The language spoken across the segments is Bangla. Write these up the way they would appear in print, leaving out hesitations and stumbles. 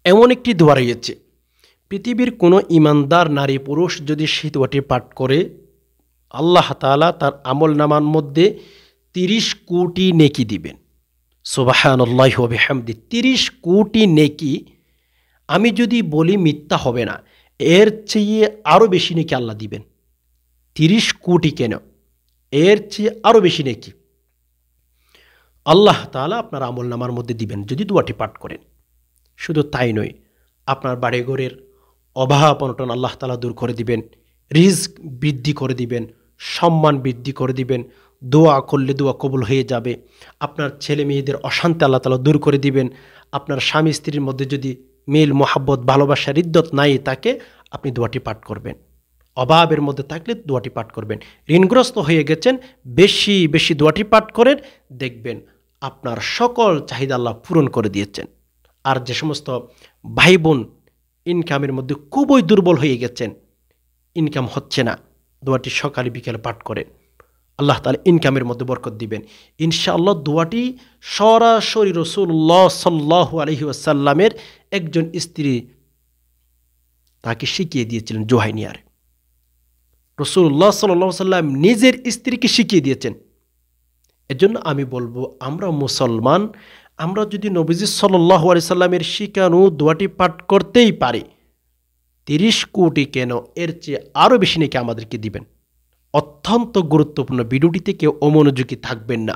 এমন একটি দোয়া রয়েছে, পৃথিবীর কোনো ইমানদার নারী পুরুষ যদি সেই দোয়াটি পাঠ করে, আল্লাহ তাআলা তার আমল নামার মধ্যে 30 কোটি নেকি দিবেন। সুবহানাল্লাহি ওয়া বিহামদি, 30 কোটি নেকি। আমি যদি বলি মিথ্যা হবে না, এর চেয়ে আরও বেশি নেকি আল্লাহ দিবেন। 30 কোটি কেন, এর চেয়ে আরও বেশি নেকি আল্লাহ তাআলা আপনার আমল নামার মধ্যে দিবেন যদি দোয়াটি পাঠ করেন। শুধু তাই নয়, আপনার বাড়িঘরের অভাব অনটন আল্লাহ তাআলা দূর করে দিবেন, রিজক বৃদ্ধি করে দিবেন, সম্মান বৃদ্ধি করে দিবেন। দোয়া করলে দোয়া কবুল হয়ে যাবে। আপনার ছেলে মেয়েদের অশান্তি আল্লাহ তাআলা দূর করে দিবেন। আপনার স্বামী স্ত্রীর মধ্যে যদি মিল মোহাব্বত ভালোবাসার ইদ্দত নাই থাকে, আপনি দোয়াটি পাঠ করবেন। অভাবের মধ্যে থাকলে দোয়াটি পাঠ করবেন। ঋণগ্রস্ত হয়ে গেছেন, বেশি বেশি দোয়াটি পাঠ করেন, দেখবেন আপনার সকল চাহিদা আল্লাহ পূরণ করে দিয়েছেন। আর যে সমস্ত ভাই বোন ইনকামের মধ্যে খুবই দুর্বল হয়ে গেছেন, ইনকাম হচ্ছে না, দোয়াটি সকালে বিকেলে পাঠ করেন, আল্লাহ তাআলা ইনকামের মধ্যে বরকত দিবেন ইনশাআল্লাহ। দোয়াটি সরাসরি রাসূলুল্লাহ সাল্লাল্লাহু আলাইহি ওয়াসাল্লামের একজন স্ত্রী তাকে শিখিয়ে দিয়েছিলেন জোহাইনিয়ার। রাসূলুল্লাহ সাল্লাল্লাহু আলাইহি ওয়াসাল্লাম নিজের স্ত্রীকে শিখিয়ে দিয়েছেন। এজন্য আমি বলবো, আমরা মুসলমান, আমরা যদি নবীজি সাল্লাল্লাহু আলাইহি সাল্লামের শিখানো দোয়াটি পাঠ করতেই পারি, 30 কোটি কেন, এর চেয়ে আরও বেশি নাকি আমাদেরকে দিবেন। অত্যন্ত গুরুত্বপূর্ণ। ভিডিওটিতে কেউ অমনোযোগী থাকবেন না।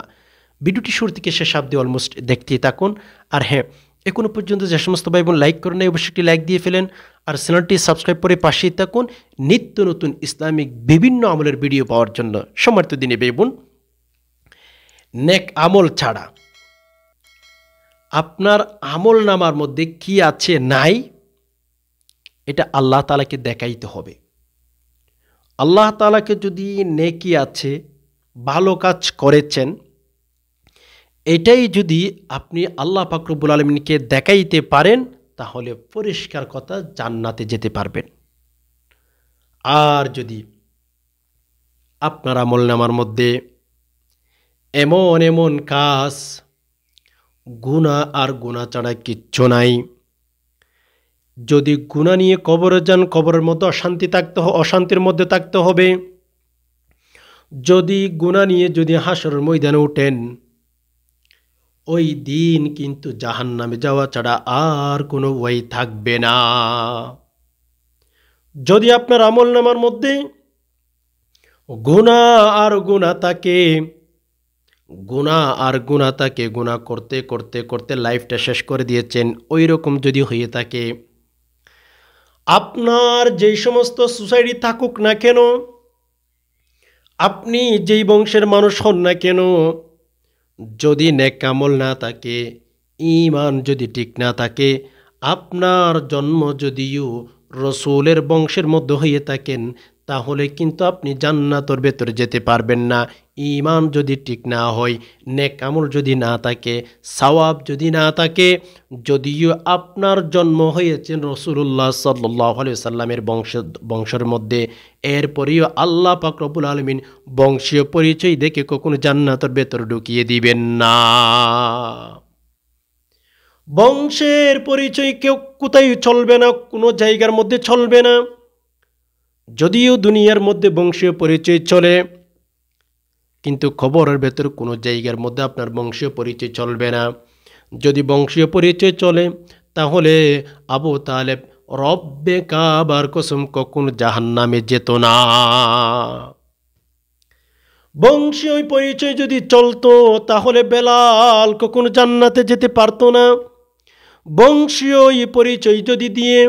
ভিডিওটি শুরু থেকে শেষ অবধি অলমোস্ট দেখতেই থাকুন। আর হ্যাঁ, এখনো পর্যন্ত যে সমস্ত ভাই বোন লাইক করেন, অবশ্যই একটি লাইক দিয়ে ফেলেন। আর চ্যানেলটি সাবস্ক্রাইব করে পাশেই থাকুন নিত্য নতুন ইসলামিক বিভিন্ন আমলের ভিডিও পাওয়ার জন্য। সম্মানিত দিনী ভাই বোন, নেক আমল ছাড়া আপনার আমল নামার মধ্যে কি আছে নাই, এটা আল্লাহ তাআলাকে দেখাইতে হবে। আল্লাহ তাআলাকে যদি নেকি আছে, ভালো কাজ করেছেন, এটাই যদি আপনি আল্লাহ পাক রব্বুল আলামিনকে দেখাইতে পারেন, তাহলে পরিষ্কার কথা জান্নাতে যেতে পারবেন। আর যদি আপনার আমল নামার মধ্যে এমন এমন কাজ, গুনাহ আর গুনাহ ছাড়া কিচ্ছু নাই, যদি গুনাহ নিয়ে কবরে যান, কবরের মধ্যে অশান্তির মধ্যে থাকতে হবে। যদি গুনাহ নিয়ে যদি হাসরের ময়দানে ওঠেন, ওই দিন কিন্তু জাহান্নামে যাওয়া ছাড়া আর কোনো ওয়াই থাকবে না। যদি আপনার আমল নামার মধ্যে গুনাহ আর গুনাহ থাকে, গুনাহ করতে করতে করতে লাইফটা শেষ করে দিয়েছেন, ওই রকম যদি হয়ে থাকে, আপনার যেই সমস্ত সোসাইটি থাকুক না কেন, আপনি যেই বংশের মানুষ হন না কেন, যদি নেক আমল না থাকে, ঈমান যদি ঠিক না থাকে, আপনার জন্ম যদিও রসুলের বংশের মধ্যে হয়ে থাকেন, তাহলে কিন্তু আপনি জান্নাতের ভেতরে যেতে পারবেন না। ঈমান যদি ঠিক না হয়, নেক আমল যদি না থাকে, সওয়াব যদি না থাকে, যদিও আপনার জন্ম হয়েছে রাসূলুল্লাহ সাল্লাল্লাহু আলাইহি ওয়াসাল্লামের বংশের মধ্যে, এরপরেও আল্লাহ পাক রব্বুল আলামিন বংশীয় পরিচয় দেখে কখনো জান্নাতের ভেতরে ঢুকিয়ে দিবেন না। বংশের পরিচয় কেউ কোথায় চলবে না, কোনো জায়গার মধ্যে চলবে না। যদিও দুনিয়ার মধ্যে বংশীয় পরিচয় চলে, কিন্তু খবরের ভেতর কোনো জায়গার মধ্যে আপনার বংশীয় পরিচয় চলবে না। যদি বংশীয় পরিচয় চলে, তাহলে আবু তালেব রব্বে কাবার কসম কখনো জাহান্নামে যেত না। বংশীয় পরিচয় যদি চলতো, তাহলে বেলাল কখনো জান্নাতে যেতে পারতো না। বংশীয় পরিচয় যদি দিয়ে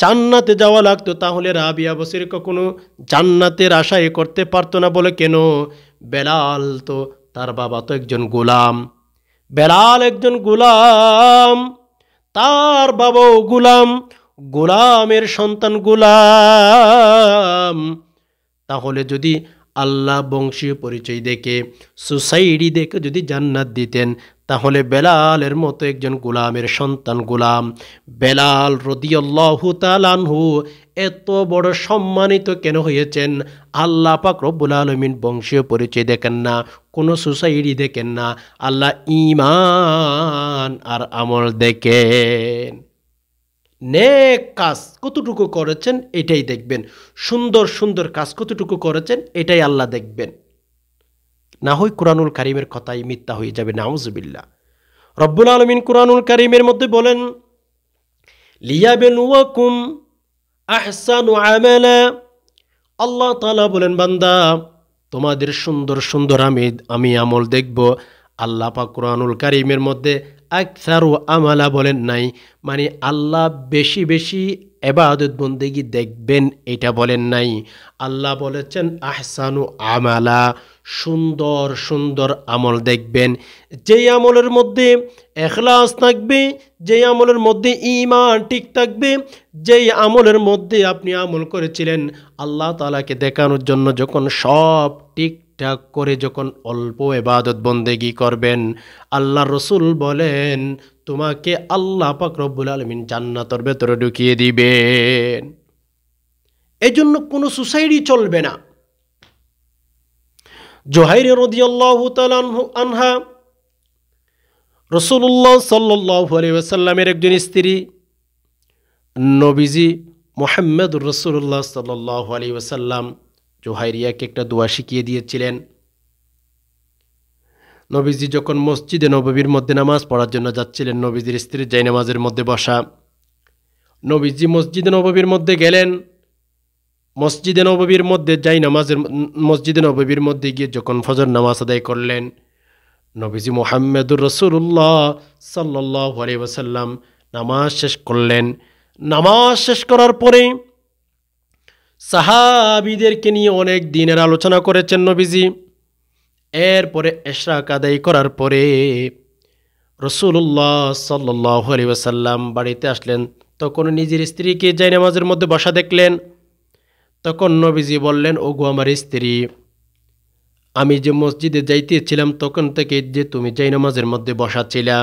জান্নাতে যাওয়া লাগতো, তাহলে রাবিয়া বসির কখনো জান্নাতের আশায় করতে পারতো না। বলে কেন? বেলাল তো, তার বাবা তো একজন গোলাম, বেলাল একজন গোলাম, তার বাবাও গোলাম, গোলামের সন্তান গোলাম। তাহলে যদি আল্লাহ বংশীয় পরিচয় দেখে, সোসাইটি দেখে যদি জান্নাত দিতেন, তাহলে বেলালের মতো একজন গোলামের সন্তান গোলাম বেলাল রাদিয়াল্লাহু তাআলা আনহু এত বড় সম্মানিত কেন হয়েছেন? আল্লাহ পাক রব্বুল আলামিন বংশীয় পরিচয় দেখেন না, কোনো সোসাইটি দেখেন না, আল্লাহ ঈমান আর আমল দেখেন। নেক কাজ কতটুকু করেছেন এটাই দেখবেন, সুন্দর সুন্দর কাজ কতটুকু করেছেন এটাই আল্লাহ দেখবেন। না হয় কুরআনুল কারীমের কথাই মিথ্যা হয়ে যাবে, নাউজুবিল্লাহ। রব্বুল আলামিন কুরআনুল কারীমের মধ্যে বলেন, লিয়াবলুয়াকুম আহসানু আমালা। আল্লাহ তাআলা বলেন, বান্দা তোমাদের সুন্দর সুন্দর আমি আমল দেখব। আল্লাহ পাক কুরআনুল কারীমের মধ্যে আকসারু আমালা বলেন নাই, মানে আল্লাহ বেশি বেশি ইবাদত বন্দেগী দেখবেন এটা বলেন নাই। আল্লাহ বলেছেন আহসানু আমালা, সুন্দর সুন্দর আমল দেখবেন। যেই আমলের মধ্যে ইখলাস থাকবে, যেই আমলের মধ্যে ঈমান ঠিক থাকবে, যেই আমলের মধ্যে আপনি আমল করেছিলেন আল্লাহ তাআলাকে দেখানোর জন্য, যখন সব ঠিকঠাক করে যখন অল্প ইবাদত বন্দেগী করবেন, আল্লাহ রসুল বলেন তোমাকে আল্লাহ পাক রব্বুল আলামিন জান্নাতের ভেতরে ঢুকিয়ে দিবেন। এই জন্য কোনো সুসাইডই চলবে না। জুহাইরা রাদিয়াল্লাহু তাআলা আনহা রাসূলুল্লাহ সাল্লাল্লাহু আলাইহি ওয়াসাল্লামের একজন স্ত্রী, নবীজি মুহাম্মদুর রাসূলুল্লাহ সাল্লাল্লাহু আলাইহি ওয়াসাল্লাম জুহাইরিয়াকে একটা দোয়া শিখিয়ে দিয়েছিলেন। নবীজি যখন মসজিদে নববীর মধ্যে নামাজ পড়ার জন্য যাচ্ছিলেন, নবীজির স্ত্রী জায়নামাজের মধ্যে বসা। নবীজি মসজিদে নববীর মধ্যে গেলেন। মসজিদে নববীর মধ্যে গিয়ে যখন ফজর নামাজ আদায় করলেন, নবীজি মুহাম্মদুর রাসূলুল্লাহ সাল্লাল্লাহু আলাইহি ওয়াসাল্লাম নামাজ শেষ করলেন। নামাজ শেষ করার পরে সাহাবীদেরকে নিয়ে অনেক দিনের আলোচনা করেছেন নবীজি। এরপরে ইশরাক আদায় করার পরে রাসূলুল্লাহ সাল্লাল্লাহু আলাইহি ওয়াসাল্লাম বাড়িতে আসলেন। তখন নিজের স্ত্রীকে জায়নামাজের মধ্যে বসা দেখলেন। তখন নবীজি বললেন, ওগো আমার স্ত্রী, আমি যে মসজিদে যাইতেছিলাম তখন থেকে যে তুমি জায়নামাজের মধ্যে বসা ছিলা,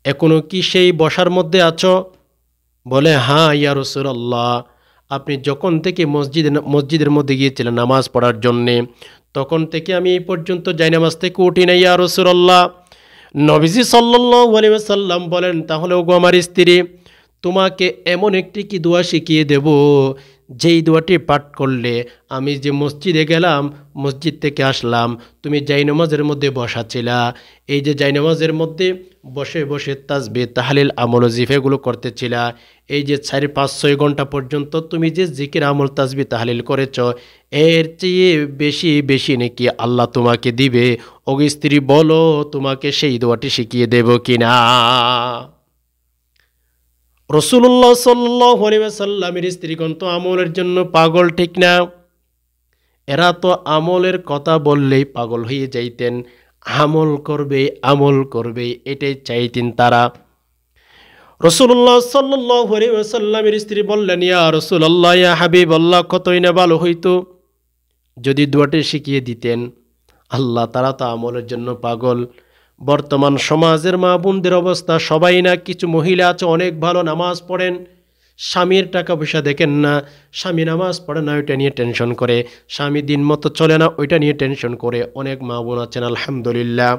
এখনো কি সেই বসার মধ্যে আছো? বলে, হ্যাঁ ইয়া রাসূলুল্লাহ, আপনি যখন থেকে মসজিদের মধ্যে গিয়েছিলেন নামাজ পড়ার জন্যে, তখন থেকে আমি এই পর্যন্ত জায়নামাজ থেকে উঠি না ইয়া রাসূলুল্লাহ। নবীজি সাল্লাল্লাহু আলাইহি ওয়াসাল্লাম বলেন, তাহলে ওগো আমার স্ত্রী, তোমাকে এমন একটি কি দোয়া শিখিয়ে দেব, যেই দোয়াটি পাঠ করলে আমি যে মসজিদে গেলাম, মসজিদ থেকে আসলাম, তুমি জায়নামাজের মধ্যে বসা ছিলা, এই যে জায়নামাজের মধ্যে বসে বসে তাসবিহ তাহলিল আমল ওজিফাগুলো করতেছিলা, এই যে 4-5-6 ঘন্টা পর্যন্ত তুমি যে জিকির আমল তাসবিহ তাহলিল করেছ, এর চেয়ে বেশি বেশি নাকি আল্লাহ তোমাকে দিবে। ওগো স্ত্রী, বলো তোমাকে সেই দোয়াটি শিখিয়ে দেব কিনা। রাসূলুল্লাহ সাল্লাল্লাহু আলাইহি ওয়াসাল্লামের স্ত্রীগণ তো আমলের জন্য পাগল, ঠিক না? এরা তো আমলের কথা বললেই পাগল হয়ে যাইতেন, আমল করবে এটাই চাইতেন তারা। রাসূলুল্লাহ সাল্লাল্লাহু আলাইহি ওয়াসাল্লামের স্ত্রী বললেন, ইয়া রাসূলুল্লাহ, ইয়া হাবিবাল্লাহ, কতই না ভালো হইতো যদি দোয়াটি শিখিয়ে দিতেন। আল্লাহ তারা তো আমলের জন্য পাগল। বর্তমান সমাজের মা বোনদের অবস্থা, সবাই না, কিছু মহিলা আছে অনেক ভালো, নামাজ পড়েন, স্বামীর টাকা পয়সা দেখেন না, স্বামী নামাজ পড়ে না ওইটা নিয়ে টেনশন করে, স্বামী দিন মতো চলে না ওইটা নিয়ে টেনশন করে। অনেক মা বোন আছেন আলহামদুলিল্লাহ।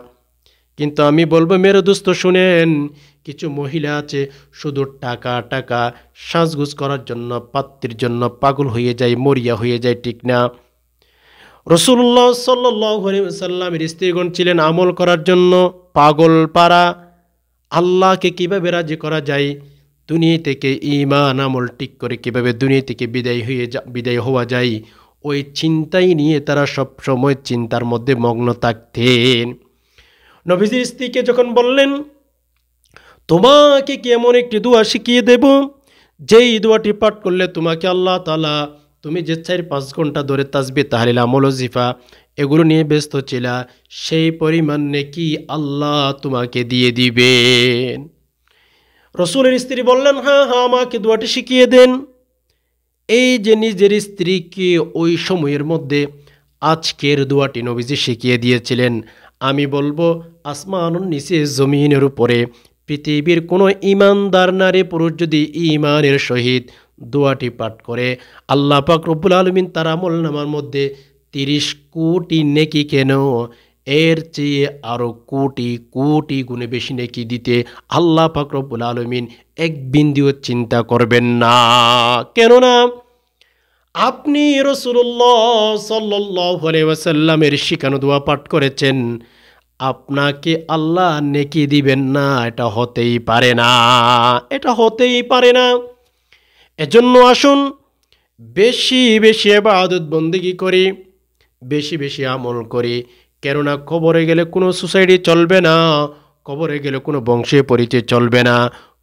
কিন্তু আমি বলবো মেরে দোস্ত শুনেন, কিছু মহিলা আছে শুধু টাকা টাকা, সাজগুজ করার জন্য, পাত্রীর জন্য পাগল হয়ে যায়, মরিয়া হয়ে যায়, ঠিক না? রাসূলুল্লাহ সাল্লাল্লাহু আলাইহি ওয়াসাল্লামের স্ত্রীগণ ছিলেন আমল করার জন্য পাগল পারা। আল্লাহকে কিভাবে রাজি করা যায়, দুনিয়া থেকে ঈমান আমল ঠিক করে কিভাবে দুনিয়া থেকে বিদায় হওয়া যায়, ওই চিন্তাই নিয়ে তারা সব সময় চিন্তার মধ্যে মগ্ন থাকতেন। নবীজির স্ত্রীকে যখন বললেন, তোমাকে কি এমন একটি দোয়া শিখিয়ে দেব, যেই দোয়াটি পাঠ করলে তোমাকে আল্লাহ তাআলা, তুমি যে 4-5 ঘন্টা ধরে তাসবিহ তাহলিল আমল ওজিফা এগুলো নিয়ে ব্যস্ত ছিলা, সেই পরিমাণ নেকি আল্লাহ তোমাকে দিয়ে দিবেন। রাসূলের স্ত্রী বললেন, হ্যাঁ হ্যাঁ, আমাকে দোয়াটি শিখিয়ে দেন। এই যে নিজের স্ত্রীকে ওই সময়ের মধ্যে আজকের দোয়াটি নবীজি শিখিয়ে দিয়েছিলেন। আমি বলবো আসমানুন নিচে জমিনের উপরে পৃথিবীর কোনো ঈমানদার নারী পুরুষ যদি ঈমানের সহিত দোয়াটি পাঠ করে, আল্লাহ পাক রব্বুল আলামিন তার আমলনামার মধ্যে 30 কোটি নেকি কেন এর চেয়ে আরও কোটি কোটি গুণে বেশি নেকি দিতে আল্লাহ পাক রব্বুল আলামিন এক বিন্দুও চিন্তা করবেন না। কেননা আপনি রাসূলুল্লাহ সাল্লাল্লাহু আলাইহি ওয়াসাল্লামের শিখানো দোয়া পাঠ করেছেন, আপনাকে আল্লাহ নেকি দিবেন না, এটা হতেই পারে না, এটা হতেই পারে না। এজন্য আসুন বেশি বেশি ইবাদত বন্দেগী করি, বেশি বেশি আমল করি। কেননা কবরে গেলে কোনো সোসাইটি চলবে না, কবরে গেলে কোনো বংশীয় পরিচয় চলবে না।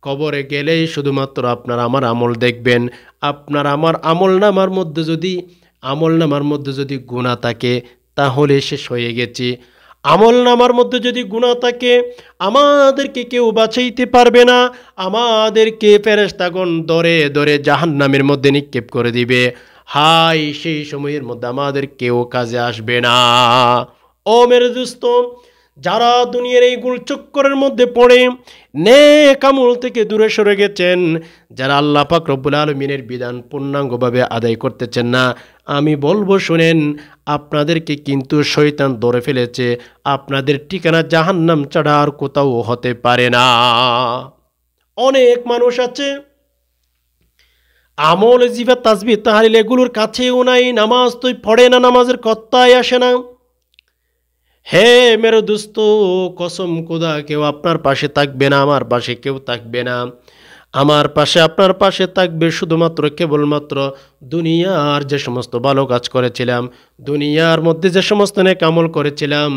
কবরে গেলেই শুধুমাত্র আপনার আমার আমল দেখবেন। আপনার আমার আমল নামার মধ্যে যদি গুনাহ থাকে তাহলে শেষ হয়ে গেছে। আমল নামার মধ্যে যদি গুনাহ থাকে আমাদেরকে কেউ বাঁচাইতে পারবে না, আমাদেরকে ফেরেশতাগণ ধরে ধরে জাহান্নামের মধ্যে নিক্ষেপ করে দিবে। হাই, সেই সময়ের মধ্যে আমাদের কেউ কাজে আসবে না। ও মেরে দোস্ত, যারা দুনিয়ার এই গুলচক্করের মধ্যে পড়ে নেক আমল থেকে দূরে সরে গেছেন, যারা আল্লাহ পাক রব্বুল আলামিনের বিধান পূর্ণাঙ্গভাবে আদায় করতেছেন না, আমি বলবো শুনেন, আপনাদেরকে কিন্তু শয়তান ধরে ফেলেছে। আপনাদের ঠিকানা জাহান্নাম ছাড়া আর কোথাও হতে পারে না। অনেক মানুষ আছে আমল জিফা তাসবিহ তাহলিল এগুলোর কাছেও নাই, নামাজ তো পড়ে না, নামাজের কথাই আসে না। হে মেরে দোস্ত, কসম খোদা, কেউ আপনার পাশে থাকবে না, আমার পাশে কেউ থাকবে না। আমার পাশে আপনার পাশে থাকবে শুধুমাত্র কেবলমাত্র দুনিয়ার যে সমস্ত ভালো কাজ করেছিলাম, দুনিয়ার মধ্যে যে সমস্ত নেক আমল করেছিলাম,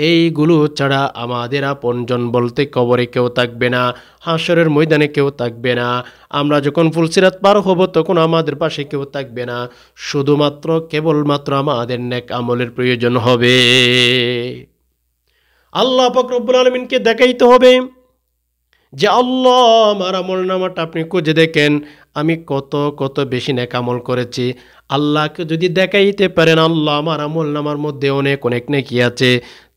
এইগুলো ছাড়া আমাদের আপনজন বলতে কবরে কেউ থাকবে না, হাসরের ময়দানে কেউ থাকবে না। আমরা যখন ফুলসিরাত পার হব তখন আমাদের পাশে কেউ থাকবে না, শুধুমাত্র কেবলমাত্র আমাদের নেক আমলের প্রয়োজন হবে। আল্লাহ পাক রব্বুল আলামিনকে দেখাইতে হবে যে আল্লাহ, আমার আমল নামাটা আপনি খুঁজে দেখেন, আমি কত কত বেশি নেক আমল করেছি। আল্লাহকে যদি দেখাইতে পারেন আল্লাহ আমার আমল নামার মধ্যে অনেক অনেক নেকি আছে,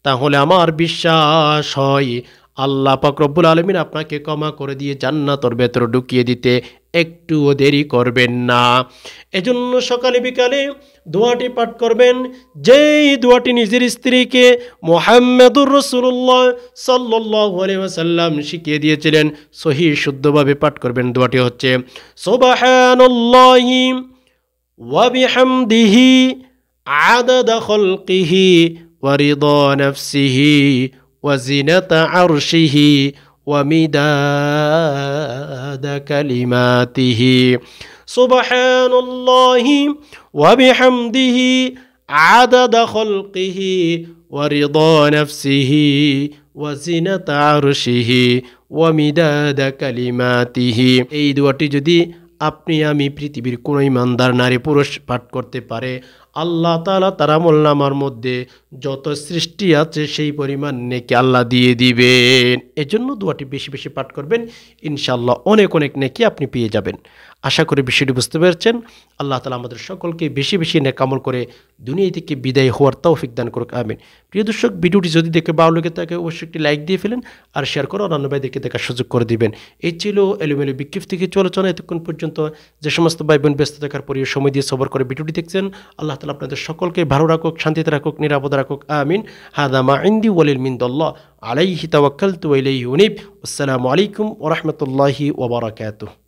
তাহলে আমার বিশ্বাস হয় আল্লাহ পাক রব্বুল আলামিন আপনাকে ক্ষমা করে দিয়ে জান্নাতের ভেতরে ঢুকিয়ে দিতে একটুও দেরি করবেন না। এজন্য সকালে বিকালে দোয়াটি পাঠ করবেন, যেই দোয়াটি নিজের স্ত্রীকে মুহাম্মাদুর রাসূলুল্লাহ সাল্লাল্লাহু আলাইহি ওয়াসাল্লাম শিখিয়ে দিয়েছিলেন। সহিহ শুদ্ধভাবে পাঠ করবেন। দোয়াটি হচ্ছে সুবহানাল্লাহি ওয়া বিহামদিহি আদাদা খালকিহি ওয়া রিদা নাফসিহি ওয়া জিনাতা আরশিহি ওয়া মিদাদা কালিমাতিহি। সুবহানাল্লাহি ওয়া বিহামদিহি আদাদা খালকিহি ওয়া রিদা নাফসিহি ওয়া জিনাতা আরশিহি ওয়া মিদাদা কালিমাতিহি। এই দোয়াটি যদি আপনি আমি পৃথিবীর কোনো ইমানদার নারী পুরুষ পাঠ করতে পারে, আল্লাহ তাআলা তার আমলনামার মধ্যে যত সৃষ্টি আছে সেই পরিমাণ নেকি আল্লাহ দিয়ে দিবেন। এজন্য দোয়াটি বেশি বেশি পাঠ করবেন, ইনশাআল্লাহ অনেক অনেক নেকি আপনি পেয়ে যাবেন। আশা করি বিষয়টি বুঝতে পেরেছেন। আল্লাহ তাআলা আমাদের সকলকে বেশি বেশি নেক আমল করে দুনিয়া থেকে বিদায় হওয়ার তৌফিক দান করুক, আমিন। প্রিয় দর্শক, ভিডিওটি যদি দেখে ভালো লাগে থাকে অবশ্যই একটি লাইক দিয়ে ফেলেন আর শেয়ার করে অন্যান্য ভাইদেরকে দেখার সুযোগ করে দিবেন। এই ছিল এলোমেলো বিক্ষিপ্ত কিছু আলোচনা। এতক্ষণ পর্যন্ত যে সমস্ত ভাই বোন ব্যস্ত থাকার পরেও সময় দিয়ে সবর করে ভিডিওটি দেখছেন, আল্লাহ তাআলা আপনাদের সকলকে ভালো রাখুক, শান্তিতে রাখুক, নিরাপদে রাখুক, আমিন। হাদা মা ইনদি ওয়ালিল মিনদাল্লাহ আলাইহি তাওয়াক্কালতু ওয়া ইলাইহি উনীব। আসসালামু আলাইকুম ওয়া রাহমাতুল্লাহি ওয়া বারাকাতুহু।